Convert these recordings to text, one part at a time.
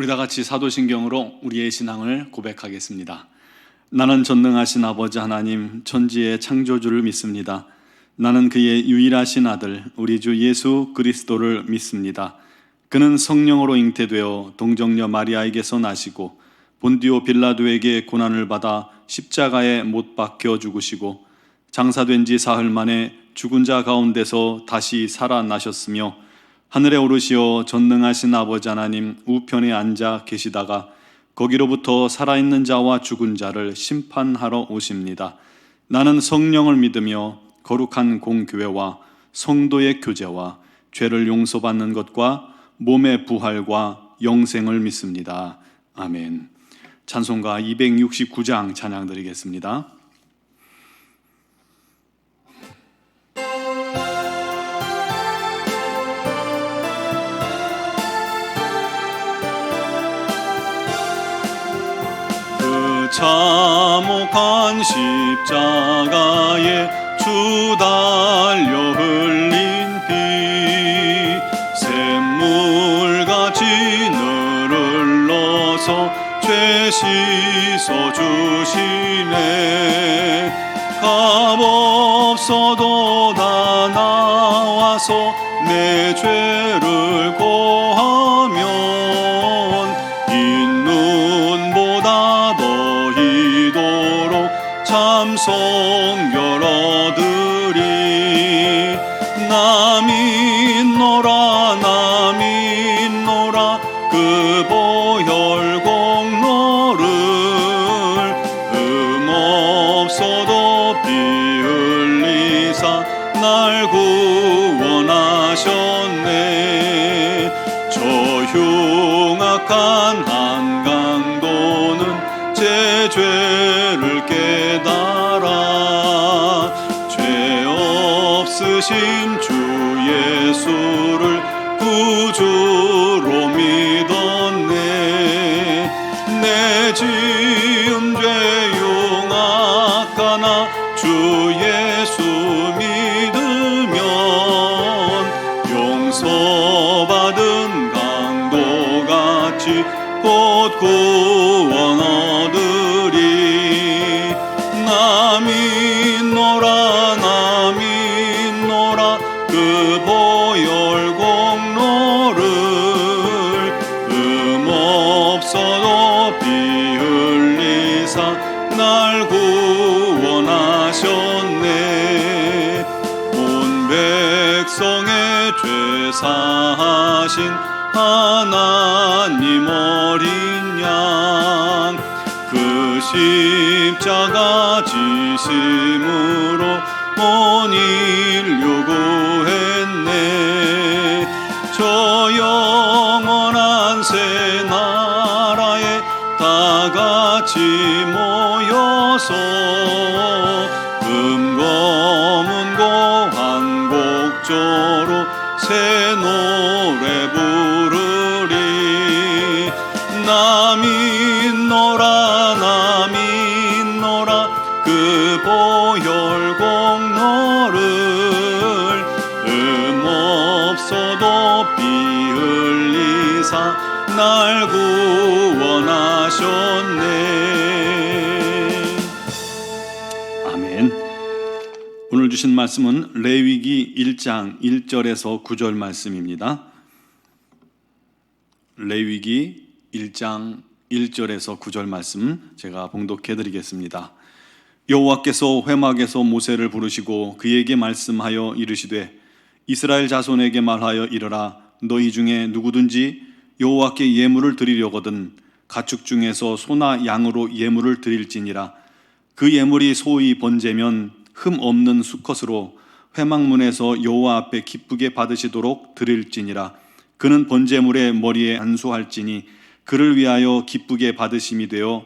우리 다 같이 사도신경으로 우리의 신앙을 고백하겠습니다. 나는 전능하신 아버지 하나님 천지의 창조주를 믿습니다. 나는 그의 유일하신 아들 우리 주 예수 그리스도를 믿습니다. 그는 성령으로 잉태되어 동정녀 마리아에게서 나시고 본디오 빌라도에게 고난을 받아 십자가에 못 박혀 죽으시고 장사된 지 사흘 만에 죽은 자 가운데서 다시 살아나셨으며 하늘에 오르시어 전능하신 아버지 하나님 우편에 앉아 계시다가 거기로부터 살아있는 자와 죽은 자를 심판하러 오십니다. 나는 성령을 믿으며 거룩한 공교회와 성도의 교제와 죄를 용서받는 것과 몸의 부활과 영생을 믿습니다. 아멘. 찬송가 269장 찬양 드리겠습니다. 참혹한 십자가에 주 달려 흘린 피 샘물같이 늘 흘러서 죄 씻어 주시네. 값없어도 다 나와서 내 죄를 고하면 흰눈보다 더 이도록 참 성결 얻으리. 나 믿노라 나 믿노라 그 보혈 공로를 없어도 피 흘리사 날 구원하셨네. 저 흉악한 한강도는 제 죄를 깨달아 죄 없으신 주 예수를 구주로 믿었네. 내 지은 죄 흉악하나 주 예수 믿으면 용서받은 강도같이 곧 구원 얻으리. 나 믿노라 나 믿노라 그 보혈 공로를 없어도 피 흘리사 날 구원하셨네. 온 백성의 죄 사하신 하나님 어린 양 그 십자가 지심으로 온 인류 구했네. 저 영원한 새 나라에 다 같이 모여서 금거문고 한곡조로 새 노래 부르리. 나 믿노라 나 믿노라 그 보혈 공로를 없어도 피 흘리사 날 구원하셨네. 아멘. 오늘 주신 말씀은 레위기 1장 1절에서 9절 말씀입니다. 레위기 1장 1절에서 9절 말씀 제가 봉독해 드리겠습니다. 여호와께서 회막에서 모세를 부르시고 그에게 말씀하여 이르시되 이스라엘 자손에게 말하여 이르라. 너희 중에 누구든지 여호와께 예물을 드리려거든 가축 중에서 소나 양으로 예물을 드릴지니라. 그 예물이 소의 번제면 흠 없는 수컷으로 회막문에서 여호와 앞에 기쁘게 받으시도록 드릴지니라. 그는 번제물의 머리에 안수할지니 그를 위하여 기쁘게 받으심이 되어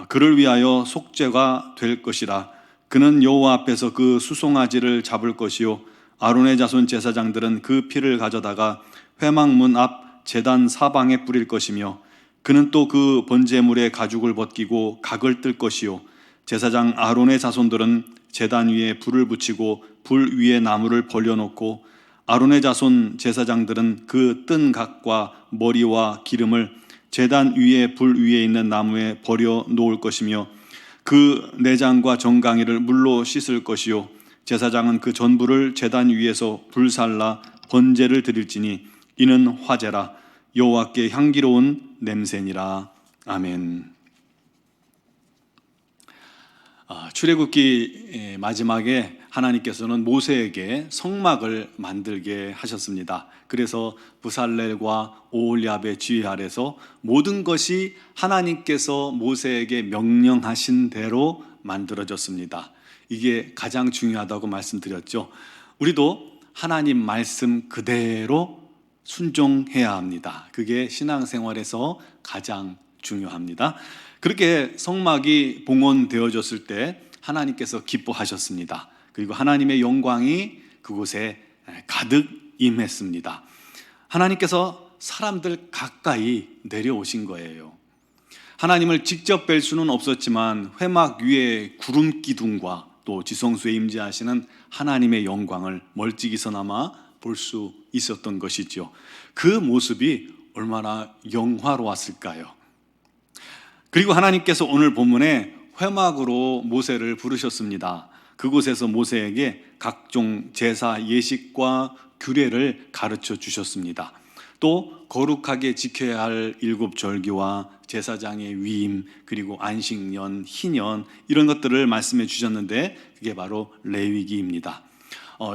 그를 위하여 속죄가 될 것이라. 그는 여호와 앞에서 그 수송아지를 잡을 것이요 아론의 자손 제사장들은 그 피를 가져다가 회막문 앞 제단 사방에 뿌릴 것이며 그는 또 그 번제물의 가죽을 벗기고 각을 뜰 것이요 제사장 아론의 자손들은 제단 위에 불을 붙이고 불 위에 나무를 벌려놓고 아론의 자손 제사장들은 그 뜬 각과 머리와 기름을 제단 위에 불 위에 있는 나무에 버려 놓을 것이며 그 내장과 정강이를 물로 씻을 것이요 제사장은 그 전부를 제단 위에서 불살라 번제를 드릴지니 이는 화제라 여호와께 향기로운 냄새니라. 아멘. 출애굽기 마지막에 하나님께서는 모세에게 성막을 만들게 하셨습니다. 그래서 부살렐과 오홀리압의 지휘 아래서 모든 것이 하나님께서 모세에게 명령하신 대로 만들어졌습니다. 이게 가장 중요하다고 말씀드렸죠. 우리도 하나님 말씀 그대로 순종해야 합니다. 그게 신앙생활에서 가장 중요합니다. 그렇게 성막이 봉헌되어졌을 때 하나님께서 기뻐하셨습니다. 그리고 하나님의 영광이 그곳에 가득 임했습니다. 하나님께서 사람들 가까이 내려오신 거예요. 하나님을 직접 뵐 수는 없었지만 회막 위에 구름 기둥과 또 지성소에 임재하시는 하나님의 영광을 멀찍이서나마 볼 수 있었던 것이죠. 그 모습이 얼마나 영화로웠을까요? 그리고 하나님께서 오늘 본문에 회막으로 모세를 부르셨습니다. 그곳에서 모세에게 각종 제사 예식과 규례를 가르쳐 주셨습니다. 또 거룩하게 지켜야 할 일곱 절기와 제사장의 위임, 그리고 안식년, 희년 이런 것들을 말씀해 주셨는데 그게 바로 레위기입니다.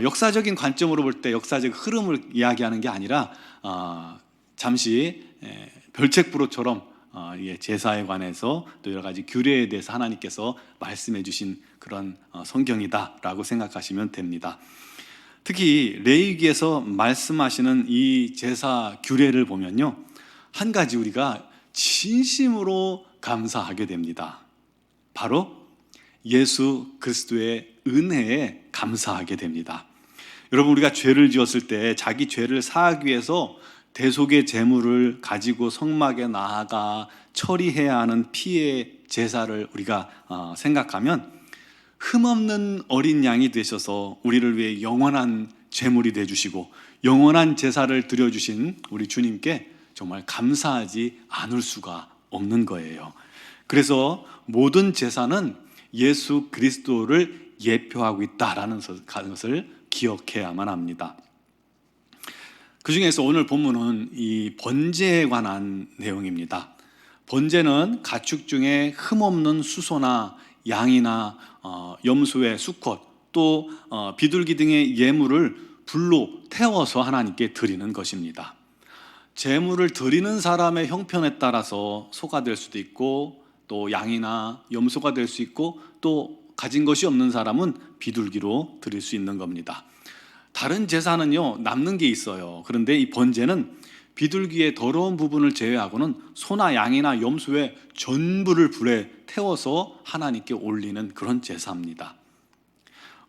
역사적인 관점으로 볼 때 역사적 흐름을 이야기하는 게 아니라 잠시 별책부로처럼 제사에 관해서 또 여러 가지 규례에 대해서 하나님께서 말씀해 주신 그런 성경이다라고 생각하시면 됩니다. 특히 레위기에서 말씀하시는 이 제사 규례를 보면요, 한 가지 우리가 진심으로 감사하게 됩니다. 바로 예수 그리스도의 은혜에 감사하게 됩니다. 여러분, 우리가 죄를 지었을 때 자기 죄를 사하기 위해서 대속의 제물을 가지고 성막에 나아가 처리해야 하는 피의 제사를 우리가 생각하면 흠없는 어린 양이 되셔서 우리를 위해 영원한 제물이 되어주시고 영원한 제사를 드려주신 우리 주님께 정말 감사하지 않을 수가 없는 거예요. 그래서 모든 제사는 예수 그리스도를 예표하고 있다라는 것을 기억해야만 합니다. 그 중에서 오늘 본문은 이 번제에 관한 내용입니다. 번제는 가축 중에 흠없는 수소나 양이나 염소의 수컷 또 비둘기 등의 예물을 불로 태워서 하나님께 드리는 것입니다. 제물을 드리는 사람의 형편에 따라서 소가 될 수도 있고 또 양이나 염소가 될 수 있고 또 가진 것이 없는 사람은 비둘기로 드릴 수 있는 겁니다. 다른 제사는요 남는 게 있어요. 그런데 이 번제는 비둘기의 더러운 부분을 제외하고는 소나 양이나 염소의 전부를 불에 태워서 하나님께 올리는 그런 제사입니다.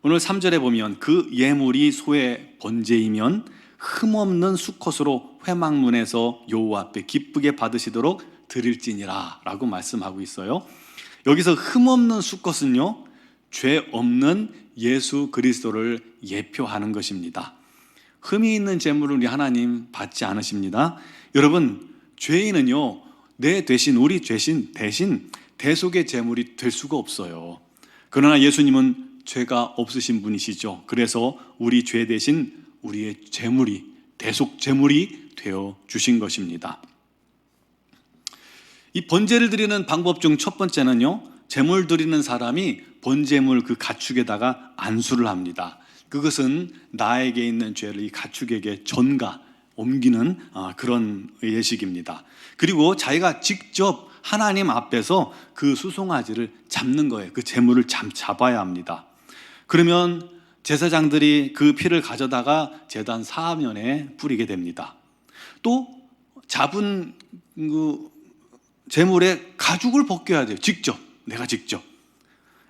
오늘 3절에 보면 그 예물이 소의 번제이면 흠없는 수컷으로 회막문에서 여호와 앞에 기쁘게 받으시도록 드릴지니라 라고 말씀하고 있어요. 여기서 흠없는 수컷은요 죄 없는 예수 그리스도를 예표하는 것입니다. 흠이 있는 제물을 우리 하나님 받지 않으십니다. 여러분, 죄인은요 내 대신 우리 죄신 대신 대속의 제물이 될 수가 없어요. 그러나 예수님은 죄가 없으신 분이시죠. 그래서 우리 죄 대신 우리의 제물이 대속 제물이 되어 주신 것입니다. 이 번제를 드리는 방법 중 첫 번째는요, 제물 드리는 사람이 번제물 그 가축에다가 안수를 합니다. 그것은 나에게 있는 죄를 이 가축에게 전가 옮기는 그런 예식입니다. 그리고 자기가 직접 하나님 앞에서 그 수송아지를 잡는 거예요. 그 제물을 잡아야 합니다. 그러면 제사장들이 그 피를 가져다가 제단 사면에 뿌리게 됩니다. 또 잡은 그 제물에 가죽을 벗겨야 돼요. 내가 직접.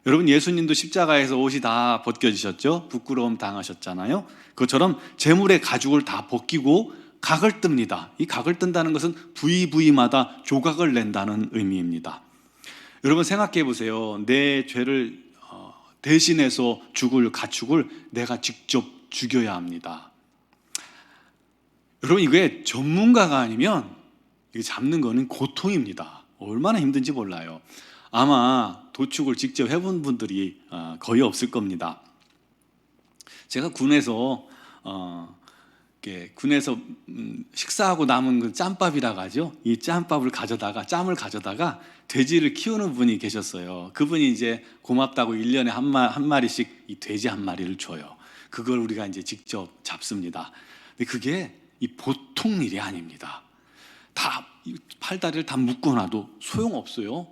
여러분, 예수님도 십자가에서 옷이 다 벗겨지셨죠? 부끄러움 당하셨잖아요. 그것처럼 제물의 가죽을 다 벗기고 각을 뜹니다. 이 각을 뜬다는 것은 부위마다 조각을 낸다는 의미입니다. 여러분, 생각해 보세요. 내 죄를 대신해서 죽을 가축을 내가 직접 죽여야 합니다. 여러분, 이게 전문가가 아니면 이거 잡는 거는 고통입니다. 얼마나 힘든지 몰라요. 아마 도축을 직접 해본 분들이 거의 없을 겁니다. 제가 군에서 식사하고 남은 그 짬밥이라고 하죠. 이 짬을 가져다가 돼지를 키우는 분이 계셨어요. 그분이 이제 고맙다고 1년에 한 마리씩 이 돼지 한 마리를 줘요. 그걸 우리가 이제 직접 잡습니다. 근데 그게 이 보통 일이 아닙니다. 다 팔다리를 다 묶어놔도 소용없어요.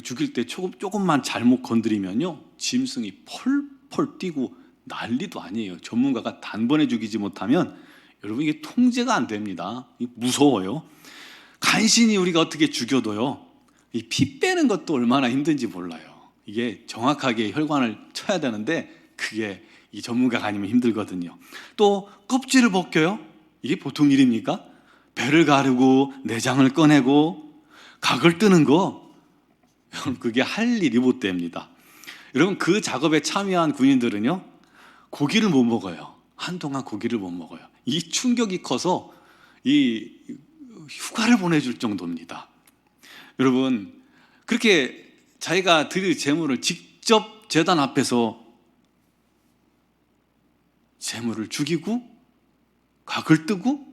죽일 때 조금만 잘못 건드리면요, 짐승이 펄펄 뛰고 난리도 아니에요. 전문가가 단번에 죽이지 못하면 여러분 이게 통제가 안 됩니다. 무서워요. 간신히 우리가 어떻게 죽여도요, 이 피 빼는 것도 얼마나 힘든지 몰라요. 이게 정확하게 혈관을 쳐야 되는데 그게 이 전문가가 아니면 힘들거든요. 또 껍질을 벗겨요. 이게 보통 일입니까? 배를 가르고 내장을 꺼내고 각을 뜨는 거, 그게 할 일이 못 됩니다. 여러분 그 작업에 참여한 군인들은요, 고기를 못 먹어요. 한동안 고기를 못 먹어요. 이 충격이 커서 이 휴가를 보내줄 정도입니다. 여러분 그렇게 자기가 드릴 제물을 직접 제단 앞에서 제물을 죽이고 각을 뜨고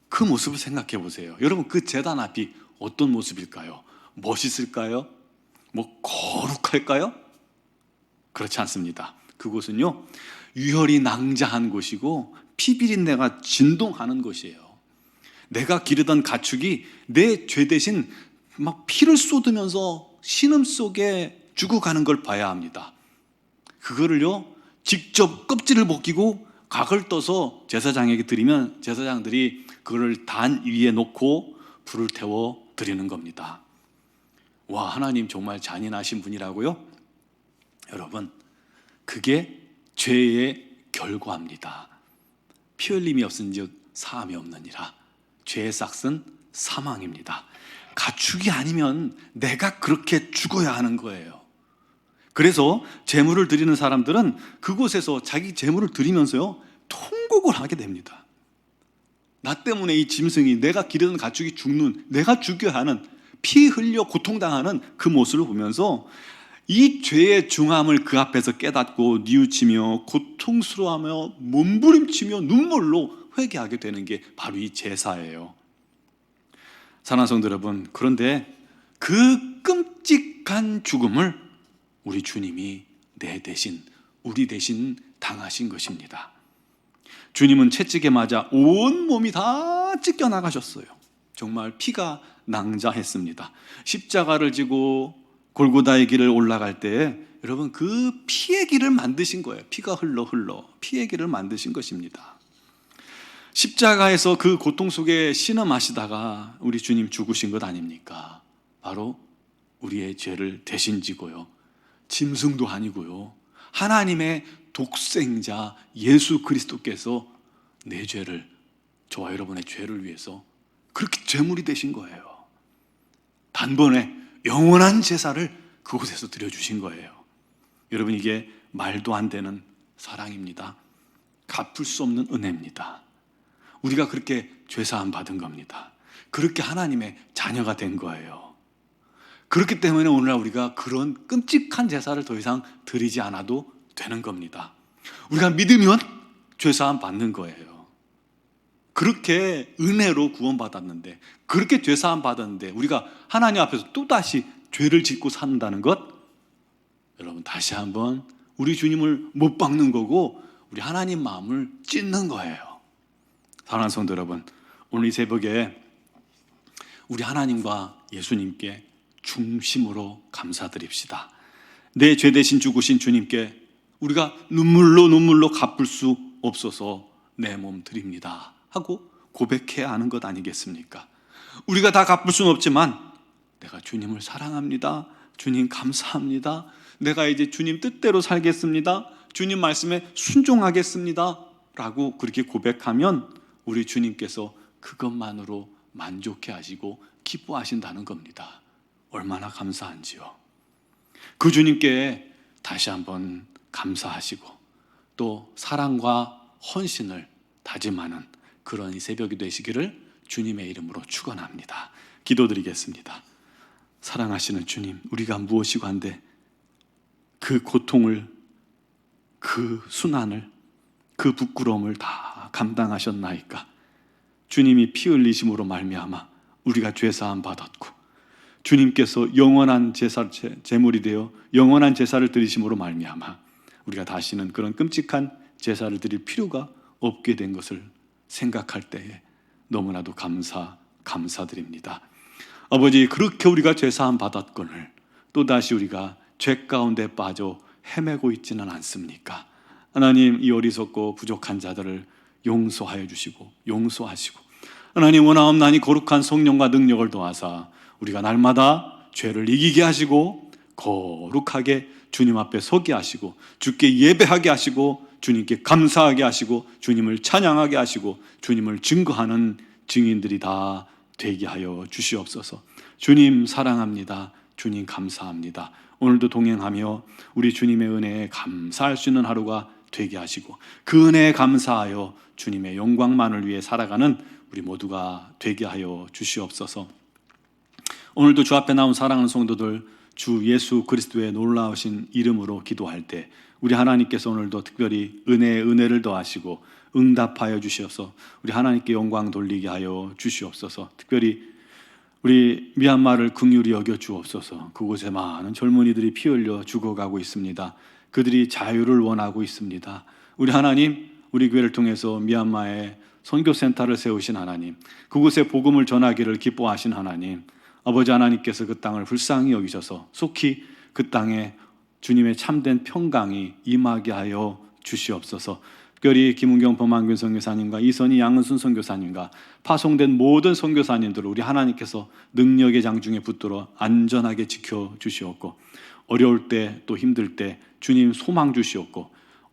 그 모습을 생각해 보세요. 여러분 그 제단 앞이 어떤 모습일까요? 멋있을까요? 뭐 거룩할까요? 그렇지 않습니다. 그곳은요, 유혈이 낭자한 곳이고 피비린내가 진동하는 곳이에요. 내가 기르던 가축이 내 죄 대신 막 피를 쏟으면서 신음 속에 죽어가는 걸 봐야 합니다. 그거를요, 직접 껍질을 벗기고 각을 떠서 제사장에게 드리면 제사장들이 그걸 단 위에 놓고 불을 태워 드리는 겁니다. 와, 하나님 정말 잔인하신 분이라고요? 여러분, 그게 죄의 결과입니다. 피 흘림이 없은즉 사함이 없느니라. 죄의 삭은 사망입니다. 가축이 아니면 내가 그렇게 죽어야 하는 거예요. 그래서 제물을 드리는 사람들은 그곳에서 자기 제물을 드리면서요, 통곡을 하게 됩니다. 나 때문에 이 짐승이, 내가 기르던 가축이 죽는, 내가 죽여야 하는, 피 흘려 고통당하는 그 모습을 보면서 이 죄의 중함을 그 앞에서 깨닫고 뉘우치며 고통스러워하며 몸부림치며 눈물로 회개하게 되는 게 바로 이 제사예요. 사랑하는 성도 여러분, 그런데 그 끔찍한 죽음을 우리 주님이 내 대신, 우리 대신 당하신 것입니다. 주님은 채찍에 맞아 온 몸이 다 찢겨 나가셨어요. 정말 피가 낭자했습니다. 십자가를 지고 골고다의 길을 올라갈 때 여러분 그 피의 길을 만드신 거예요. 피가 흘러 피의 길을 만드신 것입니다. 십자가에서 그 고통 속에 신음하시다가 우리 주님 죽으신 것 아닙니까? 바로 우리의 죄를 대신 지고요, 짐승도 아니고요, 하나님의 독생자 예수 그리스도께서 내 죄를, 저와 여러분의 죄를 위해서 그렇게 제물이 되신 거예요. 단번에 영원한 제사를 그곳에서 드려주신 거예요. 여러분 이게 말도 안 되는 사랑입니다. 갚을 수 없는 은혜입니다. 우리가 그렇게 죄사함 받은 겁니다. 그렇게 하나님의 자녀가 된 거예요. 그렇기 때문에 오늘날 우리가 그런 끔찍한 제사를 더 이상 드리지 않아도 되는 겁니다. 우리가 믿으면 죄사함 받는 거예요. 그렇게 은혜로 구원받았는데, 그렇게 죄사함 받았는데 우리가 하나님 앞에서 또다시 죄를 짓고 산다는 것, 여러분 다시 한번 우리 주님을 못 박는 거고 우리 하나님 마음을 찢는 거예요. 사랑하는 성도 여러분, 오늘 이 새벽에 우리 하나님과 예수님께 중심으로 감사드립시다. 내 죄 대신 죽으신 주님께 우리가 눈물로 갚을 수 없어서 내 몸 드립니다 하고 고백해야 하는 것 아니겠습니까? 우리가 다 갚을 수는 없지만 내가 주님을 사랑합니다, 주님 감사합니다, 내가 이제 주님 뜻대로 살겠습니다, 주님 말씀에 순종하겠습니다 라고 그렇게 고백하면 우리 주님께서 그것만으로 만족해 하시고 기뻐하신다는 겁니다. 얼마나 감사한지요. 그 주님께 다시 한번 감사하시고 또 사랑과 헌신을 다짐하는 그런 이 새벽이 되시기를 주님의 이름으로 축원합니다. 기도드리겠습니다. 사랑하시는 주님, 우리가 무엇이고 한데 그 고통을, 그 순환을, 그 부끄러움을 다 감당하셨나이까. 주님이 피 흘리심으로 말미암아 우리가 죄사함 받았고, 주님께서 영원한 제물이 되어 영원한 제사를 드리심으로 말미암아 우리가 다시는 그런 끔찍한 제사를 드릴 필요가 없게 된 것을 생각할 때에 너무나도 감사드립니다. 아버지, 그렇게 우리가 죄사함 받았거늘 또다시 우리가 죄 가운데 빠져 헤매고 있지는 않습니까? 하나님, 이 어리석고 부족한 자들을 용서하여 주시고 용서하시고, 하나님 원하옵나니 거룩한 성령과 능력을 더하사 우리가 날마다 죄를 이기게 하시고 거룩하게 주님 앞에 서게 하시고 주께 예배하게 하시고 주님께 감사하게 하시고 주님을 찬양하게 하시고 주님을 증거하는 증인들이 다 되게 하여 주시옵소서. 주님 사랑합니다. 주님 감사합니다. 오늘도 동행하며 우리 주님의 은혜에 감사할 수 있는 하루가 되게 하시고 그 은혜에 감사하여 주님의 영광만을 위해 살아가는 우리 모두가 되게 하여 주시옵소서. 오늘도 주 앞에 나온 사랑하는 성도들, 주 예수 그리스도의 놀라우신 이름으로 기도할 때 우리 하나님께서 오늘도 특별히 은혜에 은혜를 더하시고 응답하여 주시옵소서. 우리 하나님께 영광 돌리게 하여 주시옵소서. 특별히 우리 미얀마를 긍휼히 여겨 주옵소서. 그곳에 많은 젊은이들이 피 흘려 죽어가고 있습니다. 그들이 자유를 원하고 있습니다. 우리 하나님, 우리 교회를 통해서 미얀마에 선교센터를 세우신 하나님, 그곳에 복음을 전하기를 기뻐하신 하나님, 아버지 하나님께서 그 땅을 불쌍히 여기셔서 속히 그 땅에 주님의 참된 평강이 임하게 하여 주시옵소서. 특별히 김은경 범한균 선교사님과 이선희 양은순 선교사님과 파송된 모든 선교사님들을 우리 하나님께서 능력의 장중에 붙들어 안전하게 지켜주시옵고, 어려울 때 또 힘들 때 주님 소망 주시옵고,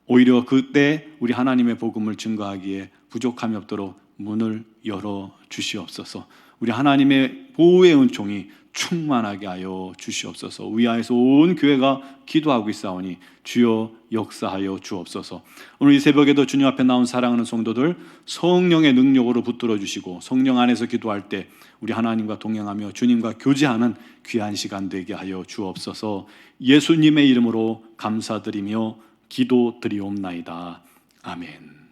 오히려 그때 우리 하나님의 복음을 증거하기에 부족함이 없도록 문을 열어 주시옵소서. 우리 하나님의 보호의 은총이 충만하게 하여 주시옵소서. 위아에서 온 교회가 기도하고 있사오니 주여 역사하여 주옵소서. 오늘 이 새벽에도 주님 앞에 나온 사랑하는 성도들 성령의 능력으로 붙들어 주시고 성령 안에서 기도할 때 우리 하나님과 동행하며 주님과 교제하는 귀한 시간 되게 하여 주옵소서. 예수님의 이름으로 감사드리며 기도드리옵나이다. 아멘.